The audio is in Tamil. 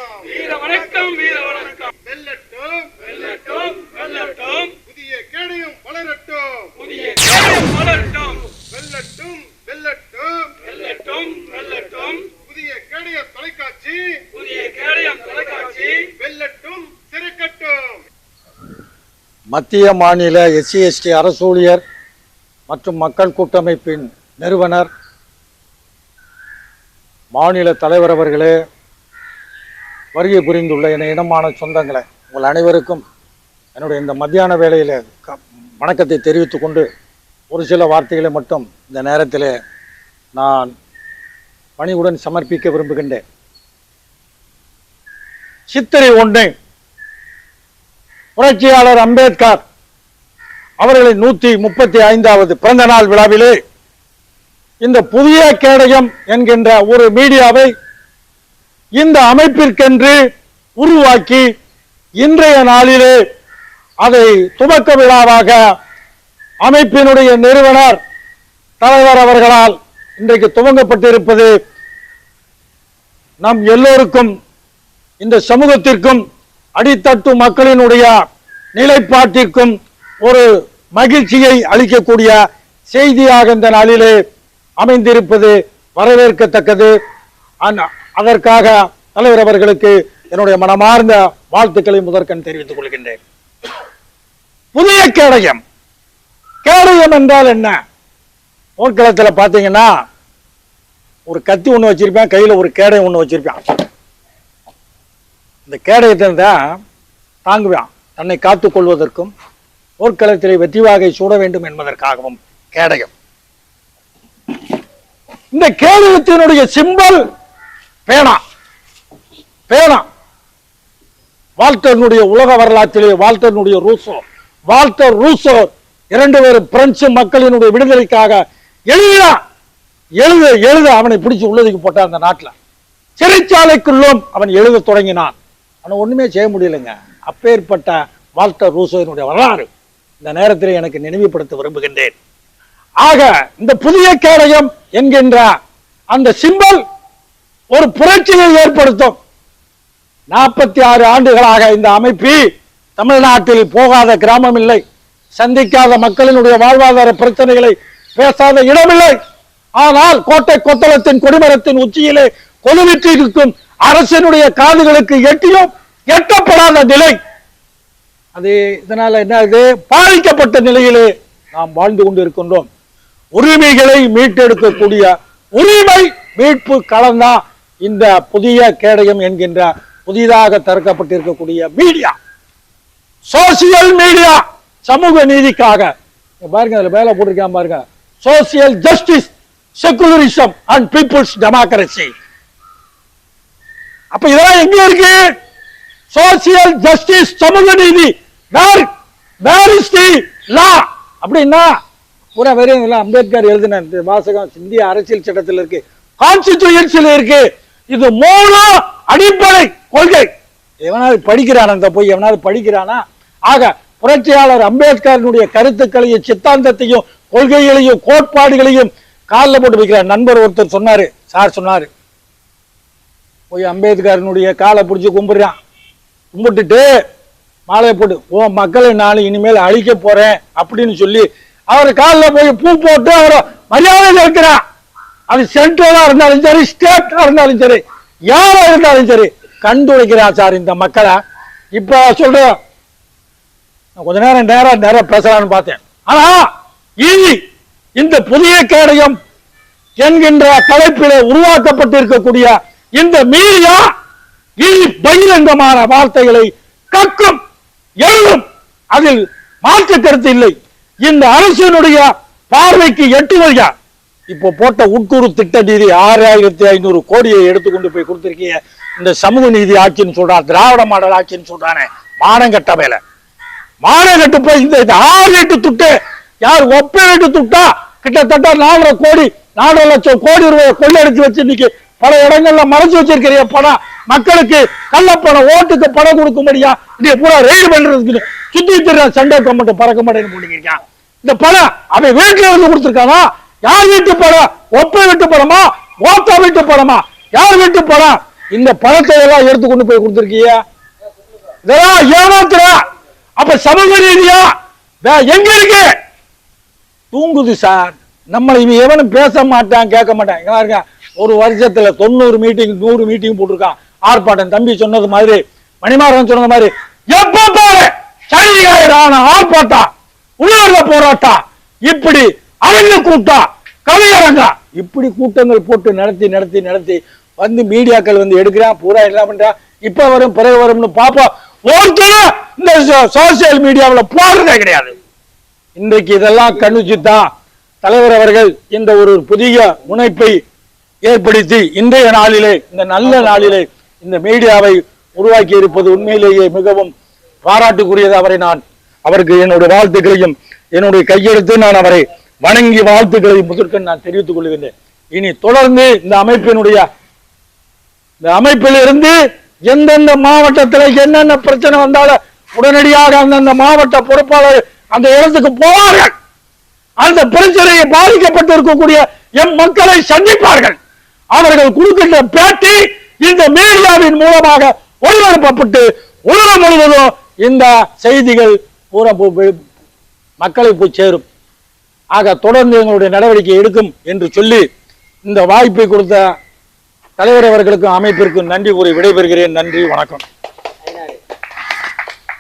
வீர வணக்கம் வீர வணக்கம். வெல்லட்டும் வெல்லட்டும் வெல்லட்டும். புதிய கேடயம் வளரட்டும் புதிய கேடயம் வளரட்டும். வெல்லட்டும் வெல்லட்டும் வெல்லட்டும் வெல்லட்டும். புதிய கேடயம் தொலைக்காட்சி புதிய கேடயம் தொலைக்காட்சி வெல்லட்டும் சிறக்கட்டும். மத்திய மாநில SC/ST அரசு ஊழியர் மற்றும் மக்கள் கூட்டமைப்பின் நிறுவனர் மாநில தலைவர் அவர்களே, வருகை புரிந்துள்ள என இனமான சொந்தங்களை, உங்கள் அனைவருக்கும் என்னுடைய இந்த மத்தியான வேளையில் வணக்கத்தை தெரிவித்துக் கொண்டு ஒரு சில வார்த்தைகளை மட்டும் இந்த நேரத்தில் நான் பணிவுடன் சமர்ப்பிக்க விரும்புகின்றேன். சித்திரை 1 புரட்சியாளர் அம்பேத்கர் அவர்களின் 135வது பிறந்த நாள் விழாவிலே இந்த புதிய கேடயம் என்கின்ற ஒரு மீடியாவை இந்த அமைப்பிற்கென்று உருவாக்கி இன்றைய நாளிலே அதை துவக்க விழாவாக அமைப்பினுடைய நிறுவனர் தலைவர் அவர்களால் இன்றைக்கு துவங்கப்பட்டிருப்பது நம் எல்லோருக்கும், இந்த சமூகத்திற்கும், அடித்தட்டு மக்களினுடைய நிலைப்பாட்டிற்கும் ஒரு மகிழ்ச்சியை அளிக்கக்கூடிய செய்தியாக இந்த நாளிலே அமைந்திருப்பது வரவேற்கத்தக்கது. அதற்காக தலைவர் அவர்களுக்கு என்னுடைய மனமார்ந்த வாழ்த்துக்களை முதற்கண் தெரிவித்துக் கொள்கின்றேன். புதிய கேடயம், கேடயம் என்றால் என்ன? போர்க்களத்தில் பார்த்தீங்கன்னா ஒரு கத்தி ஒன்று வச்சிருப்பேன், கையில் ஒரு கேடயம் ஒன்று வச்சிருப்பேன். இந்த கேடயத்தை தான் தாங்குவான், தன்னை காத்துக் கொள்வதற்கும் போர்க்களத்திலே வெற்றி வாகை சூட வேண்டும் என்பதற்காகவும் கேடயம். இந்த கேடயத்தினுடைய சிம்பல் பேனா. பேனா வால்டர்னுடைய உலக வரலாற்றிலே வால்டர் ரூசோ 2 பேரும் பிரெஞ்சு மக்களினுடைய விடுதலைக்காக எழுத அவனை பிடிச்சு உள்ளதுக்கு போட்டான். அந்த நாட்டில் சிறைச்சாலைக்குள்ளும் அவன் எழுத தொடங்கினான். அவன் ஒண்ணுமே செய்ய முடியலைங்க. அப்பேற்பட்ட வால்டர் ரூசோவினுடைய வரலாறு இந்த நேரத்தில் எனக்கு நினைவுபடுத்த விரும்புகின்றேன். ஆக இந்த புதிய கேடயம் என்கின்ற அந்த சிம்பல் ஒரு புரட்சியை ஏற்படுத்தும். 46 ஆண்டுகளாக இந்த அமைப்பு தமிழ்நாட்டில் போகாத கிராமம் இல்லை, சந்திக்காத மக்களினுடைய வாழ்வாதார பிரச்சனைகளை பேசாத இடமில்லை. ஆனால் கோட்டை கொத்தளத்தின் கொடிமரத்தின் உச்சியிலே கொலுவிட்டு இருக்கும் அரசினுடைய காதுகளுக்கு எட்டியும் எட்டப்படாத நிலை. அது இதனால என்ன, பாதிக்கப்பட்ட நிலையிலே நாம் வாழ்ந்து கொண்டிருக்கின்றோம். உரிமைகளை மீட்டெடுக்கக்கூடிய உரிமை மீட்பு களம்தா இந்த புதிய கேடயம் என்கின்ற புதிதாக திறக்கப்பட்டிருக்கக்கூடிய மீடியா, சோசியல் மீடியா. சமூக நீதிக்காக பாருங்க, அதுல மேல போட்டிருக்காம பாருங்க, social justice, secularism and people's democracy. அப்ப இதெல்லாம் எங்க இருக்கு? சோசியல் ஜஸ்டிஸ், சமூக நீதி. Where is the law? அப்படின்னா பூரா வெறும் அம்பேத்கர் எழுதின வாசகம் இந்திய அரசியல் சட்டத்தில் இருக்கு, கான்ஸ்டிடியூஷன்ல இருக்கு. இது 3 அடிப்படை கொள்கை. எவனாவது படிக்கிறான், அந்த போய் எவனாவது படிக்கிறானா? ஆக புரட்சியாளர் அம்பேத்கருடைய கருத்துக்களையும் சித்தாந்தத்தையும் கொள்கைகளையும் கோட்பாடுகளையும் காலில் போட்டு வைக்கிறார். நண்பர் ஒருத்தர் சொன்னாரு, சார் சொன்னாரு, போய் அம்பேத்கருடைய காலை பிடிச்சி கும்பிடுறான். கும்பிட்டுட்டு மாலையை போட்டு, ஓ மக்களை நான் இனிமேல் அழிக்க போறேன் அப்படின்னு சொல்லி அவர் காலில் போய் பூ போட்டு அவரை மரியாதை இருக்கிறான். அது சென்ட்ரலா இருந்தாலும் சரி, ஸ்டேட்டா இருந்தாலும் சரி, யாரா இருந்தாலும் சரி, கண்டுழைக்கிறான் சார் இந்த மக்களை. இப்ப சொல்றேன், கொஞ்ச நேரம் பேசலாம்னு பார்த்தேன். ஆனா இந்த புதிய கேடயம் என்கின்ற தலைப்பிலே உருவாக்கப்பட்டிருக்கக்கூடிய இந்த மீடியா பகிரங்கமான வார்த்தைகளை கக்கும், எழுதும். அதில் மாற்று கருத்து இல்லை. இந்த அரசினுடைய பார்வைக்கு எட்டுவதா இப்போ போட்ட உட்கூறு திட்ட நிதி 6500 கோடியை எடுத்துக்கொண்டு போய் கொடுத்திருக்கீங்க. இந்த சமூக நீதி ஆட்சின்னு சொல்றான், திராவிட மாடல் ஆட்சின்னு சொல்றானே, மானங்கட்ட வேல. மானங்கட்டு போய் இந்த 6-8 துட்டு யார் ஒப்பேட்டு துட்டா கிட்டத்தட்ட 4.5 கோடி 4 லட்சம் கோடி ரூபாய் கொள்ளடிச்சு வச்சு இன்னைக்கு பல இடங்கள்ல மறைச்சு வச்சிருக்கிற பணம், மக்களுக்கு கள்ளப்பணம், ஓட்டுக்கு பணம் கொடுக்கும்படியா இங்க பூரா ரெய்டு பண்றதுக்கு சுத்தி திரு சண்டை கம்பெனி பறக்க மாட்டேன்னு போட்டுருக்கான். இந்த பணம் அவன் வீட்டுல இருந்து கொடுத்துருக்கானா? யார் வீட்டு பணம்? ஒப்பை வீட்டு பணமா? ஓட்டா வீட்டு பணமா? யார் வீட்டு பணம்? இந்த பணத்தை எல்லாம் எடுத்து கொண்டு போய் கொடுத்திருக்கீங்க. இதெல்லாம் ஏமாத்துற. அப்ப சமூக ரீதியா எங்க இருக்கு? தூங்குது சார். நம்மளை இவன் எவனும் பேச மாட்டான், கேட்க மாட்டான். இருக்க ஒரு வருஷத்துல 90 மீட்டிங் 100 மீட்டிங் போட்டிருக்கான். ஆர்ப்பாட்டம் தம்பி சொன்னது மாதிரி, மணிமாறன் சொன்னது மாதிரி, எப்ப பாரு சைனிகாயிரான ஆர்ப்பாட்டம், உணர்வு போராட்டம், இப்படி அரங்கு கூட்டம், கவியரங்கா, இப்படி கூட்டங்கள் போட்டு நடத்தி நடத்தி நடத்தி வந்து மீடியாக்கள் வந்து எடுக்கிறான், பூரா என்ன பண்றான், இப்ப வரும் பிறகு வரும்னு பாப்போம். ஒருத்தரும் இந்த சோசியல் மீடியாவில் போடுறதே கிடையாது. இன்றைக்கு இதெல்லாம் கண்ணுச்சுத்தான் தலைவர் அவர்கள் இந்த ஒரு புதிய முனைப்பை ஏற்படுத்தி இன்றைய நாளிலே, இந்த நல்ல நாளிலே இந்த மீடியாவை உருவாக்கி இருப்பது உண்மையிலேயே மிகவும் பாராட்டுக்குரியது. அவருக்கு என்னுடைய வாழ்த்துக்களையும் என்னுடைய கையெடுத்து நான் அவரை வணங்கி வாழ்த்துக்களையும் முதற்க நான் தெரிவித்துக் கொள்கின்றேன். இனி தொடர்ந்து இந்த அமைப்பில் இருந்து எந்தெந்த மாவட்டத்தில் என்னென்ன பிரச்சனை வந்தாலும் உடனடியாக அந்தந்த மாவட்ட பொறுப்பாளர் அந்த இடத்துக்கு போவார்கள். அந்த பிரச்சனையை பாதிக்கப்பட்டு இருக்கக்கூடிய எம் மக்களை சந்திப்பார்கள். அவர்கள் கொடுக்கின்ற பேட்டி இந்த மீடியாவின் மூலமாக ஒளிபரப்பப்பட்டு உலகம் முழுவதும் இந்த செய்திகள் பூரா மக்களை போய் சேரும். ஆக தொடர்ந்து எங்களுடைய நடவடிக்கை எடுக்கும் என்று சொல்லி இந்த வாய்ப்பை கொடுத்த தலைவர் அவர்களுக்கும் அமைப்பிற்கும் நன்றி கூறி விடைபெறுகிறேன். நன்றி, வணக்கம்.